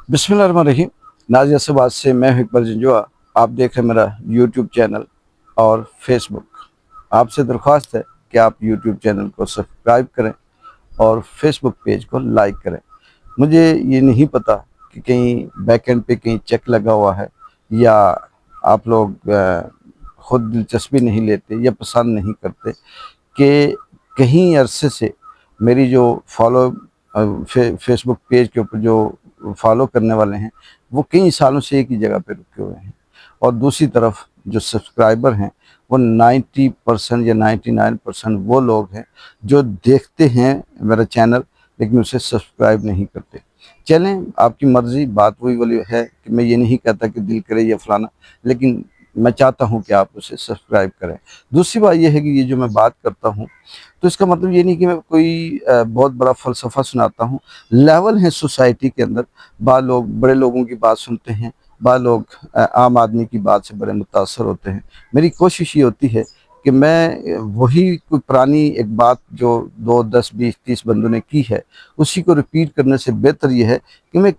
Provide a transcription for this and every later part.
बिस्मिल्लाहिर्रहमानिर्रहीम। नाज़िया से बात से मैं हूं इकबाल जंजुआ। आप देख रहे हैं मेरा यूट्यूब चैनल और फेसबुक। आपसे दरख्वास्त है कि आप यूट्यूब चैनल को सब्सक्राइब करें और फेसबुक पेज को लाइक करें। मुझे ये नहीं पता कि कहीं बैकएंड पे कहीं चेक लगा हुआ है या आप लोग खुद दिलचस्पी नहीं लेते या पसंद नहीं करते कि कहीं अरसे से मेरी जो फेसबुक पेज के ऊपर जो फॉलो करने वाले हैं वो कई सालों से एक ही जगह पे रुके हुए हैं, और दूसरी तरफ जो सब्सक्राइबर हैं वो 90% या 99% वो लोग हैं जो देखते हैं मेरा चैनल लेकिन उसे सब्सक्राइब नहीं करते। चलें, आपकी मर्ज़ी, बात वही वाली है कि मैं ये नहीं कहता कि दिल करे या फलाना, लेकिन मैं चाहता हूँ कि आप उसे सब्सक्राइब करें। दूसरी बात यह है कि ये जो मैं बात करता हूँ तो इसका मतलब ये नहीं कि मैं कोई बहुत बड़ा फ़लसफ़ा सुनाता हूँ। लेवल है सोसाइटी के अंदर, बाद लोग बड़े लोगों की बात सुनते हैं, बाद लोग आम आदमी की बात से बड़े मुतासर होते हैं। मेरी कोशिश ये होती है कि मैं वही कोई पुरानी एक बात जो 2, 10, 20, 30 बंदों ने की है उसी को रिपीट करने से बेहतर ये है कि मैं एक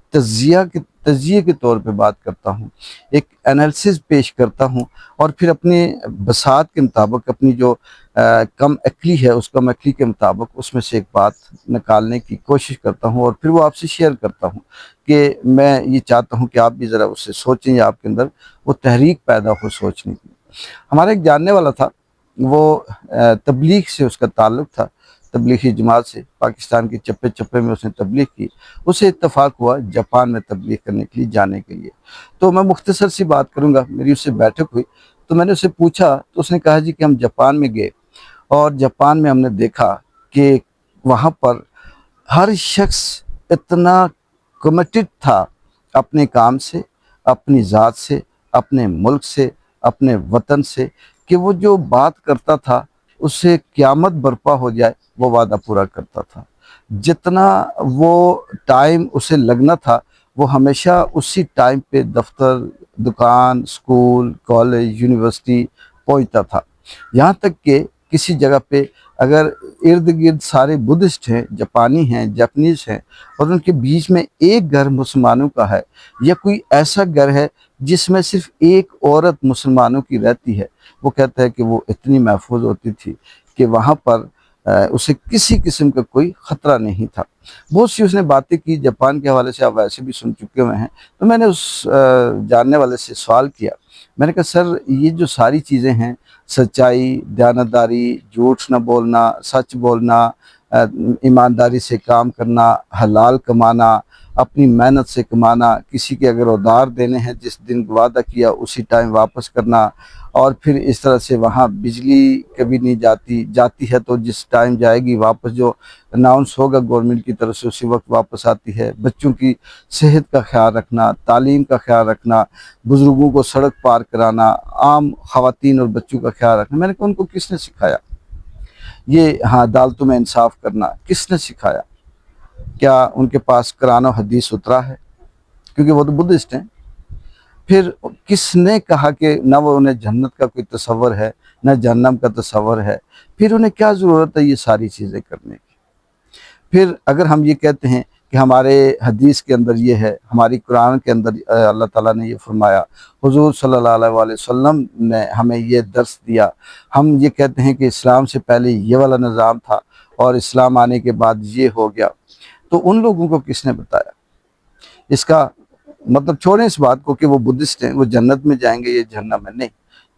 तज्जिए के तौर पे बात करता हूँ, एक एनालिसिस पेश करता हूँ और फिर अपने बसात के मुताबिक अपनी जो कम अक्ली है उस कम अक्ली के मुताबिक उसमें से एक बात निकालने की कोशिश करता हूँ और फिर वो आपसे शेयर करता हूँ कि मैं ये चाहता हूँ कि आप भी ज़रा उससे सोचें या आपके अंदर वो तहरीक पैदा हो सोचने की। हमारा एक जानने वाला था, वो तबलीग से उसका ताल्लुक़ था, तबलीगी जमात से, पाकिस्तान के चप्पे चप्पे में उसने तबलीग की। उसे इत्तफ़ाक़ हुआ जापान में तबलीग करने के लिए जाने के लिए। तो मैं मुख्तसर सी बात करूँगा, मेरी उससे बैठक हुई तो मैंने उससे पूछा तो उसने कहा जी कि हम जापान में गए और जापान में हमने देखा कि वहाँ पर हर शख्स इतना कमिटेड था अपने काम से, अपनी ज़ात से, अपने मुल्क से, अपने वतन से, कि वो जो बात करता था उससे क़यामत बर्पा हो जाए वो वादा पूरा करता था। जितना वो टाइम उसे लगना था वो हमेशा उसी टाइम पे दफ्तर, दुकान, स्कूल, कॉलेज, यूनिवर्सिटी पहुंचता था। यहाँ तक कि किसी जगह पे अगर इर्द-गिर्द सारे बुद्धिस्ट हैं, जापानी हैं, जापानीज़ हैं और उनके बीच में एक घर मुसलमानों का है या कोई ऐसा घर है जिसमें सिर्फ़ एक औरत मुसलमानों की रहती है, वो कहता है कि वो इतनी महफूज़ होती थी कि वहाँ पर उसे किसी किस्म का कोई ख़तरा नहीं था। बहुत सी उसने बातें की जापान के हवाले से, आप वैसे भी सुन चुके हुए हैं। तो मैंने उस जानने वाले से सवाल किया, मैंने कहा सर ये जो सारी चीज़ें हैं, सच्चाई, दयानतदारी, झूठ ना बोलना, सच बोलना, ईमानदारी से काम करना, हलाल कमाना, अपनी मेहनत से कमाना, किसी के अगर उधार देने हैं जिस दिन वादा किया उसी टाइम वापस करना, और फिर इस तरह से वहाँ बिजली कभी नहीं जाती, जाती है तो जिस टाइम जाएगी वापस जो अनाउंस होगा गवर्नमेंट की तरफ से उसी वक्त वापस आती है। बच्चों की सेहत का ख्याल रखना, तालीम का ख्याल रखना, बुज़ुर्गों को सड़क पार कराना, आम ख़वातीन और बच्चों का ख्याल रखना। मैंने कहा उनको किसने सिखाया ये? हाँ, अदालतों में इंसाफ करना किसने सिखाया? क्या उनके पास कुरान और हदीस उतरा है? क्योंकि वो तो बुद्धिस्ट हैं। फिर किसने कहा कि ना वो उन्हें जन्नत का कोई तसव्वुर है, ना जहन्नम का तसव्वुर है? फिर उन्हें क्या ज़रूरत है ये सारी चीज़ें करने की? फिर अगर हम ये कहते हैं कि हमारे हदीस के अंदर ये है, हमारी कुरान के अंदर अल्लाह ताला ने ये फरमाया, हुज़ूर सल्लल्लाहु अलैहि वसल्लम ने हमें ये दर्स दिया, हम ये कहते हैं कि इस्लाम से पहले ये वाला निज़ाम था और इस्लाम आने के बाद ये हो गया, तो उन लोगों को किसने बताया? इसका मतलब छोड़ें इस बात को कि वो बुद्धिस्ट हैं, वो जन्नत में जाएँगे, ये जहन्नम में, नहीं।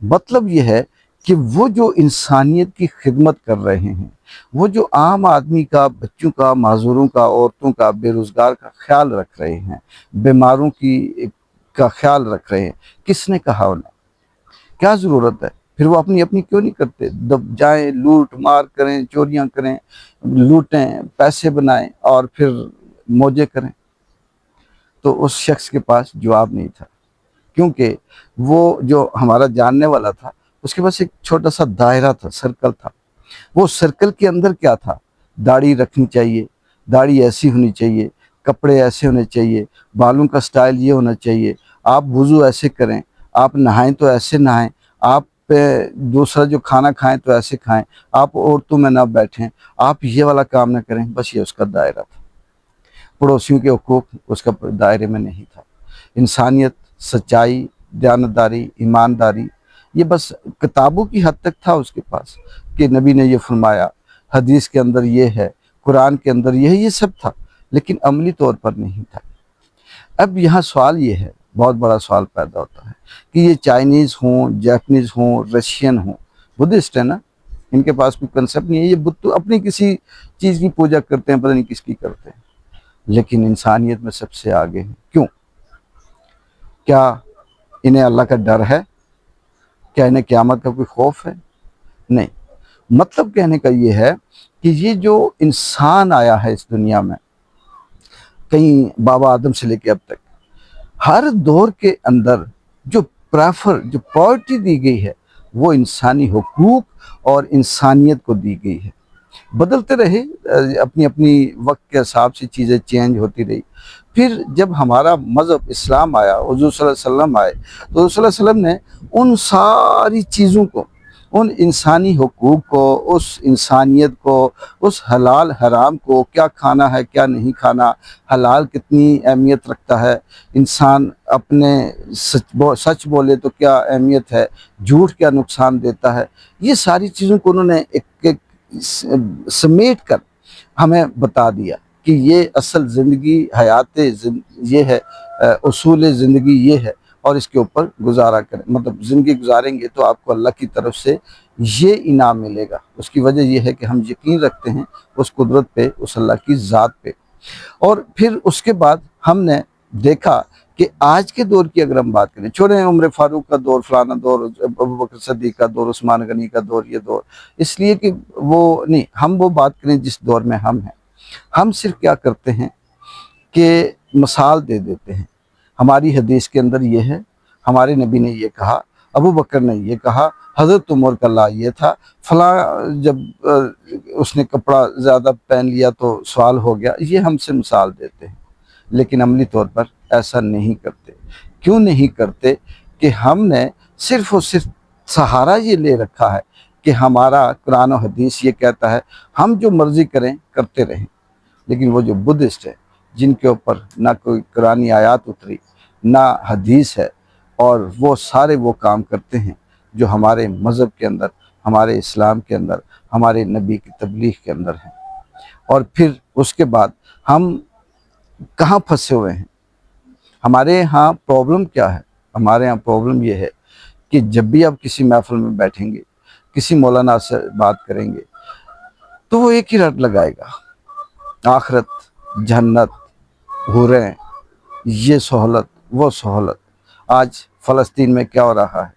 मतलब ये है कि वो जो इंसानियत की खिदमत कर रहे हैं, वो जो आम आदमी का, बच्चों का, माज़ूरों का, औरतों का, बेरोज़गार का ख़्याल रख रहे हैं, बीमारों की का ख़्याल रख रहे हैं, किसने कहा उन्हें? क्या ज़रूरत है? फिर वो अपनी-अपनी क्यों नहीं करते? दब जाएँ, लूट-मार करें, चोरियाँ करें, लूटें, पैसे बनाएँ और फिर मौजें करें। तो उस शख्स के पास जवाब नहीं था, क्योंकि वो जो हमारा जानने वाला था, उसके पास एक छोटा-सा दायरा था, सर्कल था। वो सर्कल के अंदर क्या था? दाढ़ी रखनी चाहिए, दाढ़ी ऐसी होनी चाहिए, कपड़े ऐसे होने चाहिए, बालों का स्टाइल ये होना चाहिए, आप वुज़ू ऐसे करें, आप नहाएँ तो ऐसे नहाएँ, आप दूसरा जो खाना खाएँ तो ऐसे खाएँ, आप औरतों में ना बैठें, आप ये वाला काम ना करें, बस ये उसका दायरा था। पड़ोसियों के हुकूक उसका दायरे में नहीं था। इंसानियत, सच्चाई, दयानतदारी, ईमानदारी, ये बस किताबों की हद तक था उसके पास कि नबी ने ये फरमाया, हदीस के अंदर ये है, कुरान के अंदर ये है, ये सब था, लेकिन अमली तौर पर नहीं था। अब यहाँ सवाल ये है, बहुत बड़ा सवाल पैदा होता है कि ये चाइनीज़ हों, जापानीज़ हों, रशियन हों, बुद्धिस्ट है ना, इनके पास कोई कंसेप्ट नहीं है, ये बुद्ध तो अपनी किसी चीज़ की पूजा करते हैं, पता नहीं किसकी करते हैं, लेकिन इंसानियत में सबसे आगे हैं। क्यों? क्या इन्हें अल्लाह का डर है? क्या इन्हें क़यामत का कोई खौफ है? नहीं। मतलब कहने का ये है कि ये जो इंसान आया है इस दुनिया में, कहीं बाबा आदम से लेकर अब तक, हर दौर के अंदर जो प्रायोरिटी दी गई है वो इंसानी हुकूक और इंसानियत को दी गई है। बदलते रहे, अपनी अपनी वक्त के हिसाब से चीज़ें चेंज होती रही। फिर जब हमारा मज़हब इस्लाम आया, हुज़ूर सल्लल्लाहु अलैहि वसल्लम आए, तो हुज़ूर सल्लल्लाहु अलैहि वसल्लम ने उन सारी चीज़ों को, उन इंसानी हुकूक को, उस इंसानियत को, उस हलाल हराम को, क्या खाना है क्या नहीं खाना, हलाल कितनी अहमियत रखता है, इंसान अपने सच बोले तो क्या अहमियत है, झूठ क्या नुकसान देता है, ये सारी चीज़ों को उन्होंने एक समेट कर हमें बता दिया कि ये असल ज़िंदगी, ये है, उसूल ज़िंदगी ये है, और इसके ऊपर गुजारा करें। मतलब ज़िंदगी गुजारेंगे तो आपको अल्लाह की तरफ से ये इनाम मिलेगा। उसकी वजह यह है कि हम यकीन रखते हैं उस कुदरत पे, उस अल्लाह की ज़ात पे। और फिर उसके बाद हमने देखा कि आज के दौर की अगर हम बात करें, छोड़ें उम्र फारूक का दौर, फलाना दौर, अबू बकर सिद्दीक़ का दौर, उस्मान गनी का दौर, ये दौर, इसलिए कि वो नहीं, हम वो बात करें जिस दौर में हम हैं। हम सिर्फ क्या करते हैं कि मिसाल दे देते हैं, हमारी हदीस के अंदर ये है, हमारे नबी ने ये कहा, अबू बकर ने ये कहा, हज़रत उमर का ला ये था, फलां जब उसने कपड़ा ज़्यादा पहन लिया तो सवाल हो गया, ये हमसे मिसाल देते हैं, लेकिन अमली तौर पर ऐसा नहीं करते। क्यों नहीं करते? कि हमने सिर्फ़ और सिर्फ सहारा ये ले रखा है कि हमारा कुरान और हदीस ये कहता है हम जो मर्ज़ी करें करते रहें। लेकिन वो जो बुद्धिस्ट है, जिनके ऊपर ना कोई कुरानी आयत उतरी, ना हदीस है, और वो सारे वो काम करते हैं जो हमारे मज़हब के अंदर, हमारे इस्लाम के अंदर, हमारे नबी की तबलीग के अंदर है। और फिर उसके बाद हम कहाँ फंसे हुए हैं? हमारे यहाँ प्रॉब्लम क्या है? हमारे यहाँ प्रॉब्लम ये है कि जब भी आप किसी महफिल में बैठेंगे, किसी मौलाना से बात करेंगे, तो वो एक ही रट लगाएगा, आखिरत, जन्नत, हुरें, ये सहूलत, वो सहूलत। आज फ़लस्तीन में क्या हो रहा है?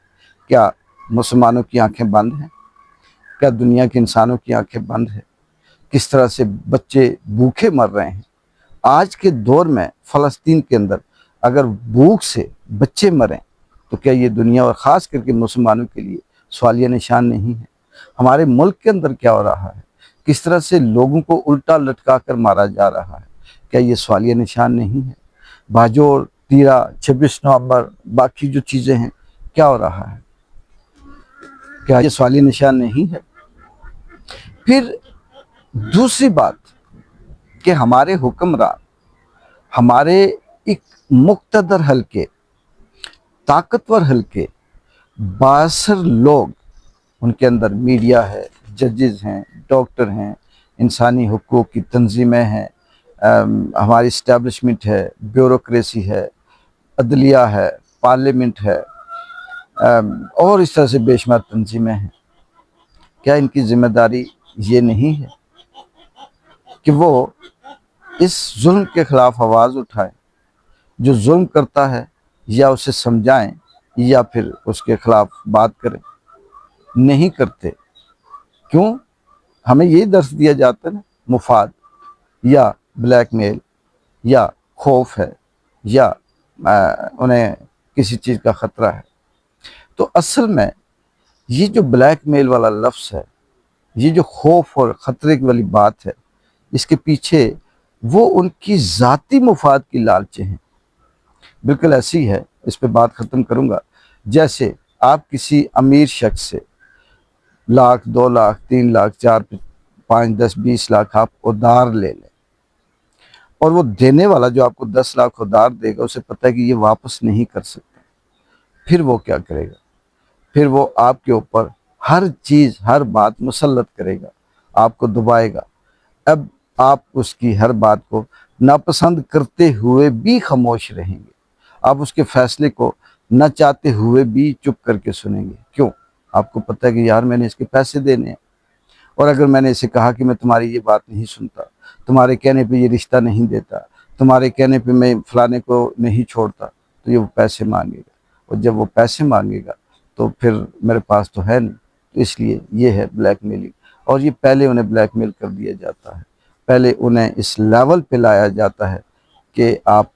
क्या मुसलमानों की आंखें बंद हैं? क्या दुनिया के इंसानों की आंखें बंद हैं? किस तरह से बच्चे भूखे मर रहे हैं? आज के दौर में फ़लस्तीन के अंदर अगर भूख से बच्चे मरें तो क्या ये दुनिया और ख़ास करके मुसलमानों के लिए सवालिया निशान नहीं है? हमारे मुल्क के अंदर क्या हो रहा है? किस तरह से लोगों को उल्टा लटका कर मारा जा रहा है? क्या ये सवालिया निशान नहीं है? बाजोर, तीरा, 26 नवंबर, बाकी जो चीज़ें हैं, क्या हो रहा है? क्या ये सवालिया निशान नहीं है? फिर दूसरी बात कि हमारे हुक्मरान, हमारे एक मुक़्तदर हल्के, ताकतवर हल्के, बासर लोग, उनके अंदर मीडिया है, जजेस हैं, डॉक्टर हैं, इंसानी हुकूक की तंजीमें हैं, हमारी इस्टेब्लिशमेंट है, ब्यूरोक्रेसी है, अदलिया है, पार्लियामेंट है, और इस तरह से बेशुमार तंजीमें हैं। क्या इनकी ज़िम्मेदारी ये नहीं है कि वो इस जुल्म के ख़िलाफ़ आवाज़ उठाएं? जो जुल्म करता है या उसे समझाएं या फिर उसके ख़िलाफ़ बात करें? नहीं करते। क्यों? हमें यही दर्श दिया जाता है ना, मुफाद या ब्लैकमेल या खौफ है या उन्हें किसी चीज़ का ख़तरा है। तो असल में ये जो ब्लैकमेल वाला लफ्ज़ है, ये जो खौफ और ख़तरे वाली बात है, इसके पीछे वो उनकी ज़ाती मुफाद की लालचें हैं। बिल्कुल ऐसी है, इस पे बात ख़त्म करूँगा। जैसे आप किसी अमीर शख्स से लाख, 2 लाख, 3 लाख, 4, 5, 10, 20 लाख आप उधार ले लें, और वो देने वाला जो आपको 10 लाख उधार देगा, उसे पता है कि ये वापस नहीं कर सकता, फिर वो क्या करेगा? फिर वो आपके ऊपर हर चीज़, हर बात मुसल्लत करेगा, आपको दबाएगा। अब आप उसकी हर बात को नापसंद करते हुए भी खामोश रहेंगे, आप उसके फैसले को न चाहते हुए भी चुप करके सुनेंगे। क्यों? आपको पता है कि यार मैंने इसके पैसे देने हैं, और अगर मैंने इसे कहा कि मैं तुम्हारी ये बात नहीं सुनता, तुम्हारे कहने पे ये रिश्ता नहीं देता, तुम्हारे कहने पे मैं फलाने को नहीं छोड़ता, तो ये वो पैसे मांगेगा, और जब वो पैसे मांगेगा तो फिर मेरे पास तो है नहीं। तो इसलिए ये है ब्लैकमेलिंग, और ये पहले उन्हें ब्लैकमेल कर दिया जाता है, पहले उन्हें इस लेवल पे लाया जाता है कि आप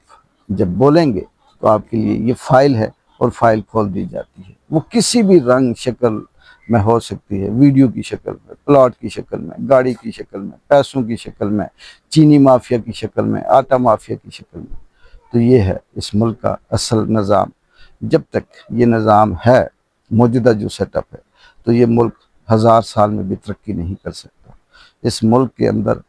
जब बोलेंगे तो आपके लिए ये फाइल है, और फाइल खोल दी जाती है। वो किसी भी रंग शक्ल में हो सकती है, वीडियो की शक्ल में, प्लॉट की शक्ल में, गाड़ी की शक्ल में, पैसों की शक्ल में, चीनी माफिया की शक्ल में, आटा माफिया की शक्ल में। तो ये है इस मुल्क का असल निज़ाम। जब तक ये निज़ाम है, मौजूदा जो सेटअप है, तो ये मुल्क 1000 साल में भी तरक्की नहीं कर सकता। इस मुल्क के अंदर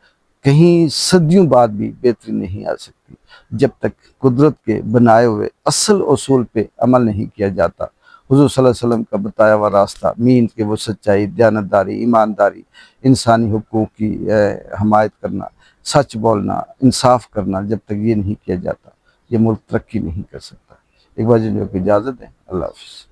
कहीं सदियों बाद भी बेहतरी नहीं आ सकती, जब तक कुदरत के बनाए हुए असल उसूल पे अमल नहीं किया जाता। हुज़ूर सल्लल्लाहु अलैहि वसल्लम का बताया हुआ रास्ता, मीन के वो सच्चाई, दयानतदारी, ईमानदारी, इंसानी हुकूक की हमायत करना, सच बोलना, इंसाफ करना, जब तक ये नहीं किया जाता, ये मुल्क तरक्की नहीं कर सकता। एक बार जो की इजाज़त है, अल्लाह हाफ़िज़।